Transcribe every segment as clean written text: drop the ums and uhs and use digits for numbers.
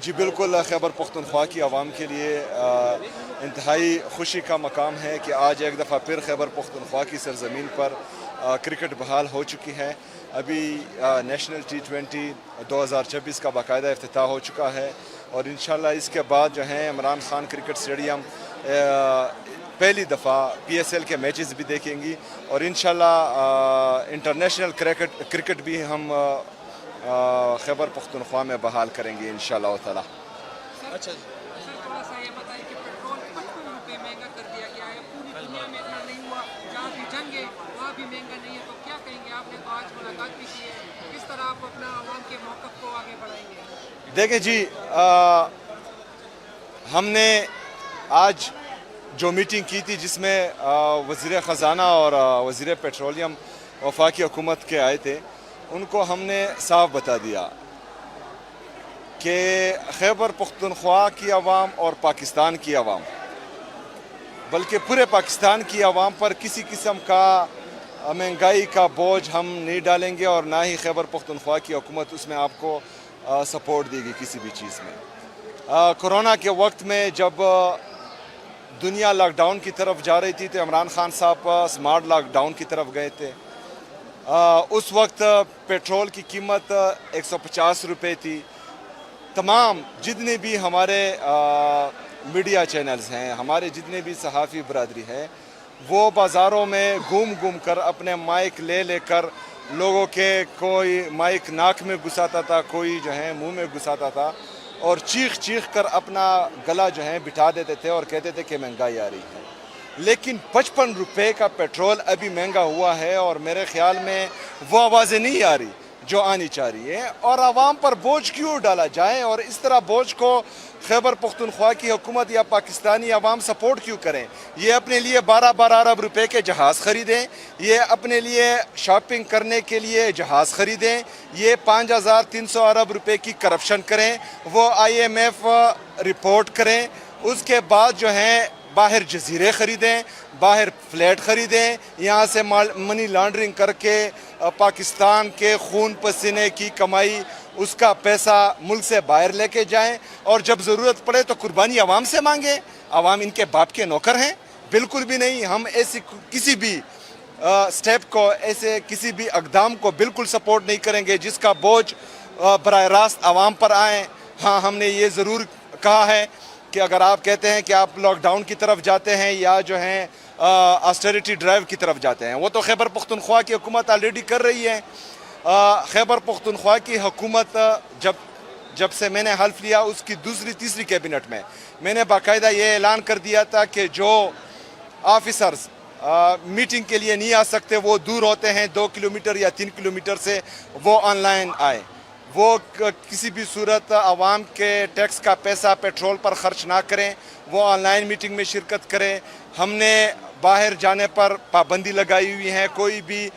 جی بالکل، خیبر پختونخوا کی عوام کے لیے انتہائی خوشی کا مقام ہے کہ آج ایک دفعہ پھر خیبر پختونخوا کی سرزمین پر کرکٹ بحال ہو چکی ہے۔ ابھی نیشنل T20 2026 کا باقاعدہ افتتاح ہو چکا ہے، اور انشاءاللہ اس کے بعد جو ہے عمران خان کرکٹ اسٹیڈیم پہلی دفعہ PSL کے میچز بھی دیکھیں گی، اور انشاءاللہ انٹرنیشنل کرکٹ بھی ہم خیبر پختونخوا میں بحال کریں گے انشاءاللہ تعالی۔ اچھا تھوڑا سا یہ بتائیں کہ پیٹرول 55 روپے مہنگا کر دیا گیا ہے، پوری دنیا میں اتنا نہیں ہوا، جہاں بھی جنگ ہے وہاں بھی مہنگا نہیں ہے، تو کیا کہیں گے؟ آپ نے تو آج ملاقات بھی کی ہے، کس طرح آپ اپنا عوام کے موقف کو آگے بڑھائیں گے؟ دیکھیں جی، ہم نے آج جو میٹنگ کی تھی جس میں وزیر خزانہ اور وزیر پیٹرولیم وفاقی حکومت کے آئے تھے، ان کو ہم نے صاف بتا دیا کہ خیبر پختونخوا کی عوام اور پاکستان کی عوام، بلکہ پورے پاکستان کی عوام پر کسی قسم کا مہنگائی کا بوجھ ہم نہیں ڈالیں گے، اور نہ ہی خیبر پختونخوا کی حکومت اس میں آپ کو سپورٹ دے گی کسی بھی چیز میں۔ کرونا کے وقت میں جب دنیا لاک ڈاؤن کی طرف جا رہی تھی تو عمران خان صاحب سمارٹ لاک ڈاؤن کی طرف گئے تھے۔ اس وقت پیٹرول کی قیمت 150 روپے تھی۔ تمام جتنے بھی ہمارے میڈیا چینلز ہیں، ہمارے جتنے بھی صحافی برادری ہے، وہ بازاروں میں گھوم کر اپنے مائک لے کر لوگوں کے کوئی مائک ناک میں گھساتا تھا، کوئی جو ہے منہ میں گھساتا تھا، اور چیخ کر اپنا گلا جو ہے بٹھا دیتے تھے اور کہتے تھے کہ مہنگائی آ رہی ہے۔ لیکن 55 روپے کا پیٹرول ابھی مہنگا ہوا ہے، اور میرے خیال میں وہ آوازیں نہیں آ رہی جو آنی چاہ رہی ہے، اور عوام پر بوجھ کیوں ڈالا جائے، اور اس طرح بوجھ کو خیبر پختونخوا کی حکومت یا پاکستانی عوام سپورٹ کیوں کریں؟ یہ اپنے لیے 12 ارب روپے کے جہاز خریدیں، یہ اپنے لیے شاپنگ کرنے کے لیے جہاز خریدیں، یہ 5300 ارب روپے کی کرپشن کریں، وہ IMF رپورٹ کریں، اس کے بعد جو ہے باہر جزیرے خریدیں، باہر فلیٹ خریدیں، یہاں سے منی لانڈرنگ کر کے پاکستان کے خون پسینے کی کمائی، اس کا پیسہ ملک سے باہر لے کے جائیں، اور جب ضرورت پڑے تو قربانی عوام سے مانگیں۔ عوام ان کے باپ کے نوکر ہیں؟ بالکل بھی نہیں۔ ہم ایسی کسی بھی سٹیپ کو، ایسے کسی بھی اقدام کو بالکل سپورٹ نہیں کریں گے جس کا بوجھ براہ راست عوام پر آئیں۔ ہاں، ہم نے یہ ضرور کہا ہے کہ اگر آپ کہتے ہیں کہ آپ لاک ڈاؤن کی طرف جاتے ہیں یا جو ہیں آسٹیریٹی ڈرائیو کی طرف جاتے ہیں، وہ تو خیبر پختونخوا کی حکومت آلریڈی کر رہی ہے۔ خیبر پختونخوا کی حکومت جب سے میں نے حلف لیا، اس کی دوسری تیسری کیبنٹ میں نے باقاعدہ یہ اعلان کر دیا تھا کہ جو آفیسرز میٹنگ کے لیے نہیں آ سکتے، وہ دور ہوتے ہیں 2 کلومیٹر یا 3 کلومیٹر سے، وہ آن لائن آئے، وہ کسی بھی صورت عوام کے ٹیکس کا پیسہ پیٹرول پر خرچ نہ کریں، وہ آن لائن میٹنگ میں شرکت کریں۔ ہم نے باہر جانے پر پابندی لگائی ہوئی ہے، کوئی بھی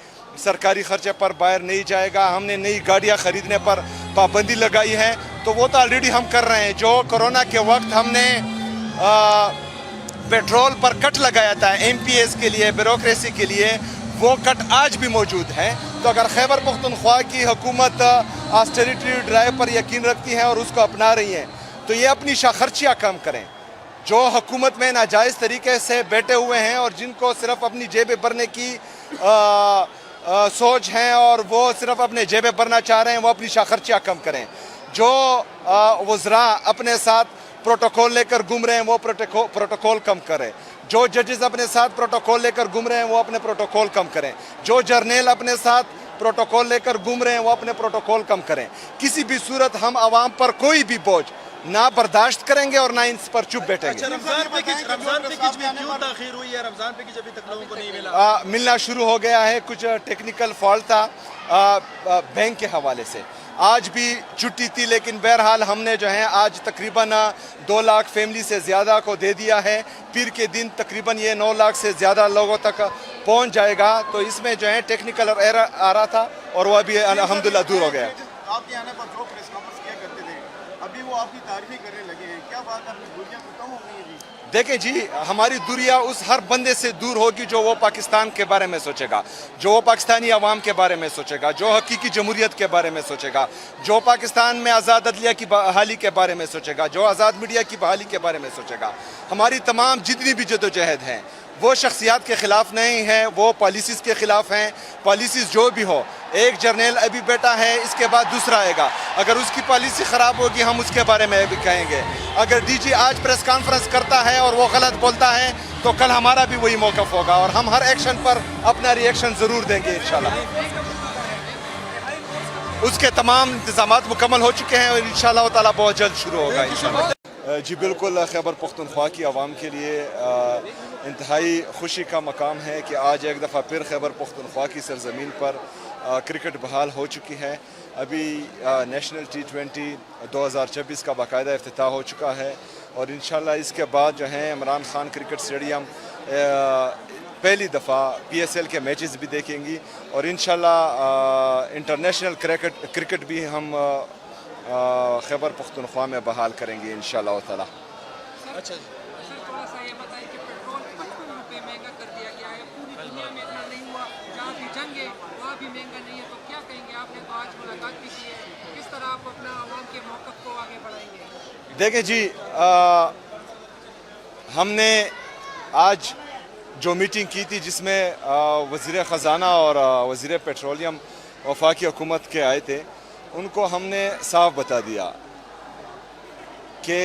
سرکاری خرچے پر باہر نہیں جائے گا۔ ہم نے نئی گاڑیاں خریدنے پر پابندی لگائی ہے، تو وہ تو آلریڈی ہم کر رہے ہیں۔ جو کرونا کے وقت ہم نے پیٹرول پر کٹ لگایا تھا MPS کے لیے، بیوروکریسی کے لیے، وہ کٹ آج بھی موجود ہے۔ تو اگر خیبر پختونخوا کی حکومت آسٹیریٹی ڈرائیو پر یقین رکھتی ہے اور اس کو اپنا رہی ہیں، تو یہ اپنی خرچیاں کم کریں۔ جو حکومت میں ناجائز طریقے سے بیٹھے ہوئے ہیں اور جن کو صرف اپنی جیبیں بھرنے کی سوچ ہیں اور وہ صرف اپنے جیبیں بھرنا چاہ رہے ہیں، وہ اپنی خرچیاں کم کریں۔ جو وزراء اپنے ساتھ پروٹوکول لے کر گھوم رہے ہیں، وہ پروٹوکول کم کریں۔ جو ججز اپنے ساتھ پروٹوکول لے کر گھوم رہے ہیں، وہ اپنے پروٹوکول کم کریں۔ جو جرنیل اپنے ساتھ پروٹوکول لے کر گھوم رہے ہیں، وہ اپنے پروٹوکول کم کریں۔ کسی بھی صورت ہم عوام پر کوئی بھی بوجھ نہ برداشت کریں گے اور نہ ان پر چپ بیٹھیں گے۔ رمضان پیکج میں کیوں تاخیر ہوئی ہے؟ رمضان پیکج ابھی تک لوگوں کو نہیں ملا۔ ملنا شروع ہو گیا ہے، کچھ ٹیکنیکل فالٹ تھا بینک کے حوالے سے۔ آج بھی چھٹی تھی، لیکن بہرحال ہم نے جو ہے آج تقریباً 2 لاکھ فیملی سے زیادہ کو دے دیا ہے۔ پیر کے دن تقریباً یہ 9 لاکھ سے زیادہ لوگوں تک پہنچ جائے گا۔ تو اس میں جو ہے ٹیکنیکل ایرر آ رہا تھا، اور وہ ابھی الحمدللہ دور ہو گیا۔ آپ کے آنے پر جو پریس کانفرنس کیا کرتے تھے، ابھی अभी वो आपकी तारीफें करने लगे हैं, क्या बात है, अपनी दूरियां तो कम हो गई हैं जी? देखें जी, हमारी दूरियां उस हर बंदे से दूर होगी जो वो पाकिस्तान के बारे में सोचेगा, जो वो पाकिस्तानी अवाम के बारे में सोचेगा, जो हकीकी जमहूरियत के बारे में सोचेगा, जो पाकिस्तान में आज़ाद अदलिया की बहाली के बारे में सोचेगा, जो आज़ाद मीडिया की बहाली के बारे में सोचेगा। हमारी तमाम जितनी भी जदोजहद हैं वो शख्सियात के ख़िलाफ़ नहीं है, वो पॉलिसीज़ के ख़िलाफ़ हैं। पॉलिसीज़ जो भी हो, एक जर्नल अभी बैठा है, इसके बाद दूसरा आएगा, अगर उसकी पॉलिसी ख़राब होगी हम उसके बारे में भी कहेंगे। अगर डीजी आज प्रेस कॉन्फ्रेंस करता है और वो गलत बोलता है तो कल हमारा भी वही मौक़िफ़ होगा और हम हर एक्शन पर अपना रिएक्शन ज़रूर देंगे इंशाल्लाह। उसके तमाम इंतज़ामात मुकम्मल हो चुके हैं और इंशाल्लाह ताला बहुत जल्द शुरू होगा इंशाल्लाह। जी बिल्कुल, खैबर पख्तूनख्वा की आवाम के लिए इंतहाई खुशी का मकाम है कि आज एक दफ़ा फिर खैबर पख्तूनख्वा की सरज़मीन पर क्रिकेट बहाल हो चुकी है। अभी नेशनल T20 2026 का बाकायदा इफ्तिताह हो चुका है और इंशाल्लाह इसके बाद जो है इमरान खान क्रिकेट स्टेडियम पहली दफ़ा PSL के मैचेस भी देखेंगी और इंशाल्लाह इंटरनेशनल क्रिकेट भी हम खैबर पख्तूनख्वा में बहाल करेंगे इंशाल्लाह ताला। अच्छा जी, सर थोड़ा सा ये बताइए कि पेट्रोल 55 रुपये महंगा कर दिया गया है, पूरी दुनिया में इतना नहीं हुआ, जहाँ भी जंग है वहाँ भी महंगा नहीं है, तो क्या कहेंगे? आपने तो आज मुलाकात भी की है, किस तरह आप अपना आवाम के मौक़िफ़ को आगे बढ़ाएंगे? देखें जी, हमने आज जो मीटिंग की थी जिसमें वज़ीर ख़ज़ाना और वज़ीर पेट्रोलियम वफाकी हुकूमत के आए थे, उनको हमने साफ बता दिया कि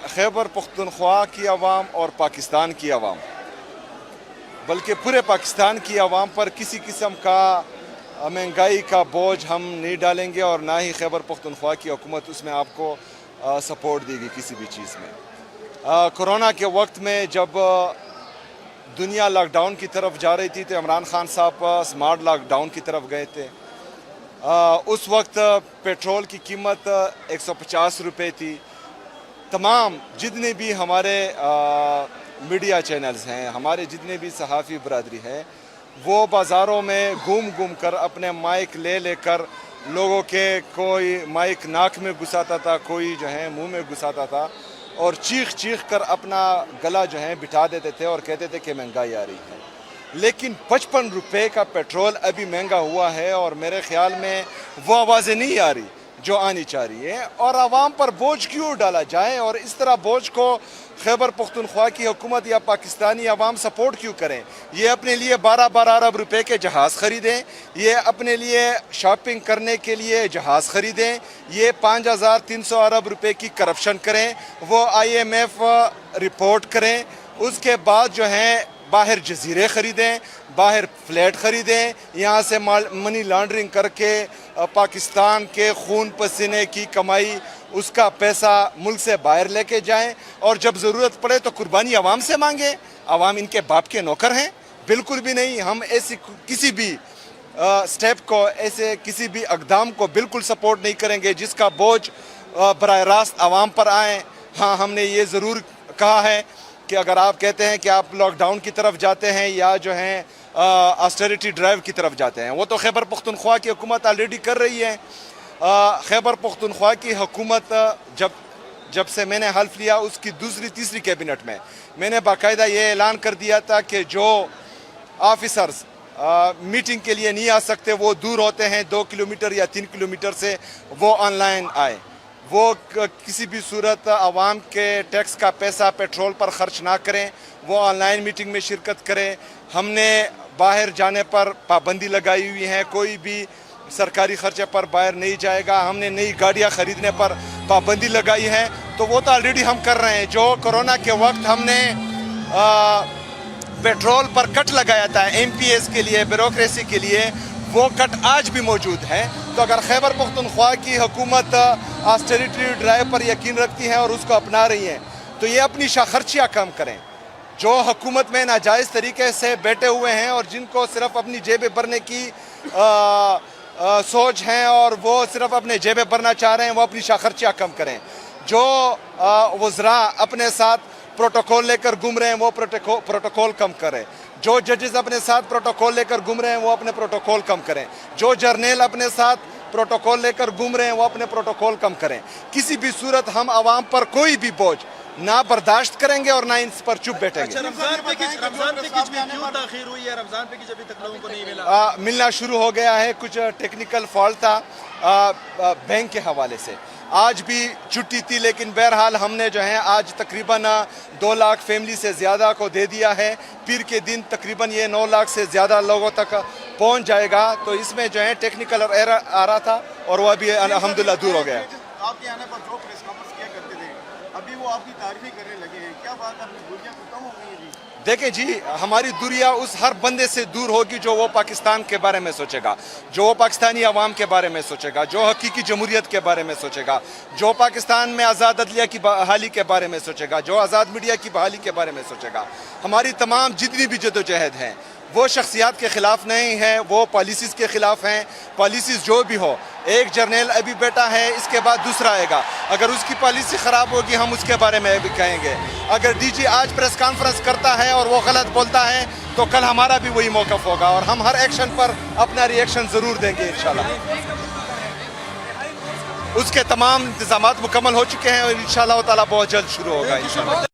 खैबर पख्तूनख्वा की आवाम और पाकिस्तान की आवाम, बल्कि पूरे पाकिस्तान की आवाम पर किसी किस्म का महंगाई का बोझ हम नहीं डालेंगे और ना ही खैबर पख्तूनख्वा की हुकूमत उसमें आपको सपोर्ट देगी किसी भी चीज़ में। कोरोना के वक्त में जब दुनिया लॉकडाउन की तरफ जा रही थी तो इमरान खान साहब स्मार्ट लॉकडाउन की तरफ गए थे। उस वक्त पेट्रोल की कीमत 150 रुपये थी। तमाम जितने भी हमारे मीडिया चैनल्स हैं, हमारे जितने भी सहाफ़ी बरादरी है, वो बाज़ारों में घूम कर अपने माइक लेकर लोगों के, कोई माइक नाक में घुसाता था, कोई जो है मुंह में घुसाता था और चीख कर अपना गला जो है बिठा देते थे और कहते थे कि महंगाई आ रही है। लेकिन 55 रुपये का पेट्रोल अभी महंगा हुआ है और मेरे ख़्याल में वो आवाज़ें नहीं आ रही जो आनी चाह रही है और आवाम पर बोझ क्यों डाला जाए और इस तरह बोझ को खैबर पख्तूनख्वा की हुकूमत या पाकिस्तानी अवाम सपोर्ट क्यों करें। ये अपने लिए 12-12 अरब रुपए के जहाज़ ख़रीदें, ये अपने लिए शॉपिंग करने के लिए जहाज़ ख़रीदें, ये 5300 अरब रुपए की करप्शन करें, वो IMF रिपोर्ट करें, उसके बाद जो है बाहर जजीरे ख़रीदें, बाहर फ्लैट ख़रीदें, यहाँ से मनी लॉन्ड्रिंग करके पाकिस्तान के खून पसीने की कमाई, उसका पैसा मुल्क से बाहर लेके जाएं और जब ज़रूरत पड़े तो कुर्बानी आवाम से मांगे। आवाम इनके बाप के नौकर हैं? बिल्कुल भी नहीं। हम ऐसी किसी भी स्टेप को, ऐसे किसी भी इक़दाम को बिल्कुल सपोर्ट नहीं करेंगे जिसका बोझ बराह रास्त आवाम पर आए। हाँ, हमने ये ज़रूर कहा है कि अगर आप कहते हैं कि आप लॉकडाउन की तरफ जाते हैं या जो है ऑस्टेरिटी ड्राइव की तरफ जाते हैं, वो तो खैबर पख्तूनख्वा की हुकूमत ऑलरेडी कर रही है। खैबर पख्तूनख्वा की हुकूमत जब से मैंने हल्फ लिया उसकी दूसरी तीसरी कैबिनेट में मैंने बाकायदा ये ऐलान कर दिया था कि जो ऑफिसर्स मीटिंग के लिए नहीं आ सकते, वो दूर होते हैं 2 किलोमीटर या 3 किलोमीटर से, वो ऑनलाइन आए। वो किसी भी सूरत आवाम के टैक्स का पैसा पेट्रोल पर ख़र्च ना करें, वो ऑनलाइन मीटिंग में शिरकत करें। हमने बाहर जाने पर पाबंदी लगाई हुई है, कोई भी सरकारी ख़र्चे पर बाहर नहीं जाएगा। हमने नई गाड़ियाँ ख़रीदने पर पाबंदी लगाई है, तो वो तो ऑलरेडी हम कर रहे हैं। जो कोरोना के वक्त हमने पेट्रोल पर कट लगाया था MPS के लिए, ब्यूरोक्रेसी के लिए, वो कट आज भी मौजूद है। तो अगर खैबर पख्तूनख्वा की हुकूमत ऑस्टेरिटी ड्राइव पर यकीन रखती है और उसको अपना रही है तो ये अपनी खर्चियाँ कम करें। जो हुकूमत में नाजायज़ तरीके से बैठे हुए हैं और जिनको सिर्फ अपनी जेबें भरने की सोच है और वो सिर्फ अपने जेबें भरना चाह रहे हैं, वो अपनी खर्चियाँ कम करें। जो वज़रा अपने साथ प्रोटोकॉल लेकर घूम रहे हैं वो प्रोटोकॉल कम करें। जो जजेस अपने साथ प्रोटोकॉल लेकर घूम रहे हैं वो अपने प्रोटोकॉल कम करें। जो जर्नल अपने साथ प्रोटोकॉल लेकर घूम रहे हैं वो अपने प्रोटोकॉल कम करें। किसी भी सूरत हम आवाम पर कोई भी बोझ ना बर्दाश्त करेंगे और ना इन पर चुप बैठेंगे। अच्छा, रमजान पैकेज में क्यों ताखीर हुई है? रमजान पैकेज अभी तक लोगों को नहीं मिला। मिलना शुरू हो गया है, कुछ टेक्निकल फॉल्ट था बैंक के हवाले से। आज भी छुट्टी थी, लेकिन बहरहाल हमने जो है आज तकरीबन 2 लाख फैमिली से ज़्यादा को दे दिया है। पीर के दिन तकरीबन ये 9 लाख से ज़्यादा लोगों तक पहुंच जाएगा। तो इसमें जो है टेक्निकल एरर आ रहा था और वह भी अल्हम्दुलिल्लाह दूर हो गया। आपके आने पर जो प्रेस कॉन्फ्रेंस किया करते थे, अभी वो आपकी तारीफें करने लगे हैं, क्या बात है? अपनी दूरियां तो कम हो गई हैं जी। देखें जी, हमारी दूरियां उस हर बंदे से दूर होगी जो वो पाकिस्तान के बारे में सोचेगा, जो वो पाकिस्तानी अवाम के बारे में सोचेगा, जो हकीकी जमहूरियत के बारे में सोचेगा, जो पाकिस्तान में आज़ाद अदलिया की बहाली के बारे में सोचेगा, जो आज़ाद मीडिया की बहाली के बारे में सोचेगा। हमारी तमाम जितनी भी जदोजहद हैं वो शख्सियात के ख़िलाफ़ नहीं है, वो पॉलिसीज़ के ख़िलाफ़ हैं। पॉलिसीज़ जो भी हो, एक जर्नल अभी बैठा है, इसके बाद दूसरा आएगा, अगर उसकी पॉलिसी ख़राब होगी हम उसके बारे में भी कहेंगे। अगर डीजी आज प्रेस कॉन्फ्रेंस करता है और वो गलत बोलता है तो कल हमारा भी वही मौक़िफ़ होगा और हम हर एक्शन पर अपना रिएक्शन ज़रूर देंगे इंशाल्लाह। उसके तमाम इंतज़ामात मुकम्मल हो चुके हैं और इंशाल्लाह ताला बहुत जल्द शुरू होगा इंशाल्लाह।